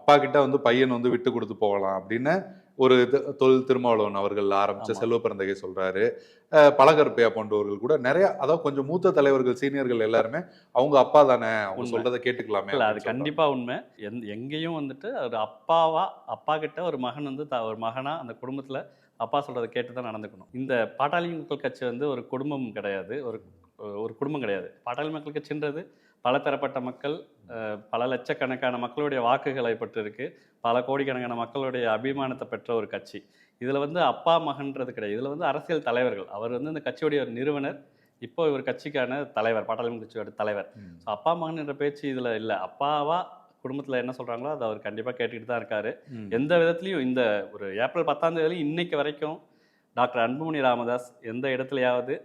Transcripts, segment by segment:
அப்பா கிட்ட வந்து பையன் வந்து விட்டு கொடுத்து போகலாம் அப்படின்னு ஒரு தொல் திருமாவளவன் அவர்கள் ஆரம்பிச்ச ஆமா. செல்வ பிறந்தகை சொல்றாரு. பழகருப்பையா போன்றவர்கள் கூட நிறைய, அதாவது கொஞ்சம் மூத்த தலைவர்கள் சீனியர்கள் எல்லாருமே அவங்க அப்பா தானே, அவங்க உண்மை. சொல்றதை கேட்டுக்கலாமே இல்ல அது அப்படின்னு சொல்றாங்க. கண்டிப்பா உண்மை. எங்கேயும் வந்துட்டு ஒரு அப்பா கிட்ட ஒரு மகன் வந்து ஒரு மகனா அந்த குடும்பத்துல அப்பா சொல்றத கேட்டு தான் நடந்துக்கணும். இந்த பாட்டாளி மக்கள் கட்சி வந்து ஒரு குடும்பம் கிடையாது. ஒரு குடும்பம் கிடையாது. பாட்டாளி மக்கள் கட்சின்றது பல தரப்பட்ட மக்கள், பல லட்சக்கணக்கான மக்களுடைய வாக்குகளை பெற்றிருக்கு. பல கோடிக்கணக்கான மக்களுடைய அபிமானத்தை பெற்ற ஒரு கட்சி. இதுல வந்து அப்பா மகன்றது கிடையாது. இதுல வந்து அரசியல் தலைவர்கள். அவர் வந்து இந்த கட்சியுடைய ஒரு நிறுவனர். இப்போ இவர் கட்சிக்கான தலைவர், பாட்டாளி மக்கள் கட்சியோட தலைவர். ஸோ அப்பா மகன் என்ற பேச்சு இதுல இல்ல. அப்பாவா குடும்பத்துல என்ன சொல்றாங்களோ அதை அவர் கண்டிப்பா கேட்டுக்கிட்டு தான் இருக்காரு. எந்த விதத்திலையும் இந்த ஒரு ஏப்ரல் 10ஆம் தேதி இன்னைக்கு வரைக்கும் டாக்டர் அன்புமணி ராமதாஸ் எந்த இடத்துலயாவது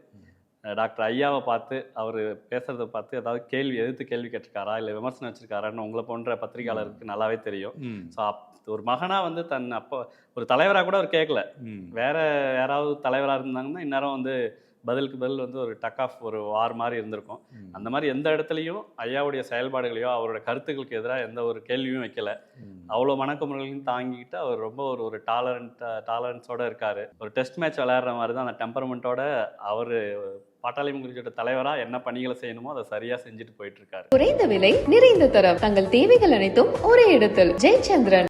டாக்டர் ஐயாவை பார்த்து அவர் பேசுறத பார்த்து ஏதாவது எதிர்த்து கேள்வி கேட்டிருக்காரா, இல்லை விமர்சனம் வச்சிருக்காரான்னு உங்களை போன்ற பத்திரிகையாளருக்கு நல்லாவே தெரியும். ஸோ ஒரு மகனா வந்து தன் அப்பா ஒரு தலைவராக கூட அவர் கேட்கல. வேற யாராவது தலைவராக இருந்தாங்கன்னா இந்நேரம் வந்து பதிலுக்கு பதில் வந்து ஒரு டக் ஆஃப் ஒரு வார் மாதிரி இருந்திருக்கும். அந்த மாதிரி எந்த இடத்துலையும் ஐயாவுடைய செயல்பாடுகளையோ அவரோட கருத்துக்களுக்கு எதிராக எந்த ஒரு கேள்வியும் வைக்கல. அவ்வளோ மனக்குமுறைகளையும் தாங்கிக்கிட்டு அவர் ரொம்ப ஒரு டாலரன்ஸோட இருக்காரு. ஒரு டெஸ்ட் மேட்ச் விளையாடுற மாதிரி தான் அந்த டெம்பரமெண்ட்டோட அவர் பாட்டாளி மக்கள் கட்சியோட தலைவரா என்ன பணிகளை செய்யணுமோ அதை சரியா செஞ்சுட்டு போயிட்டு இருக்காரு. குறைந்த விலை நிறைந்த தரம், தங்கள் தேவைகள் அனைத்தும் ஒரே இடத்தில். ஜெயச்சந்திரன்.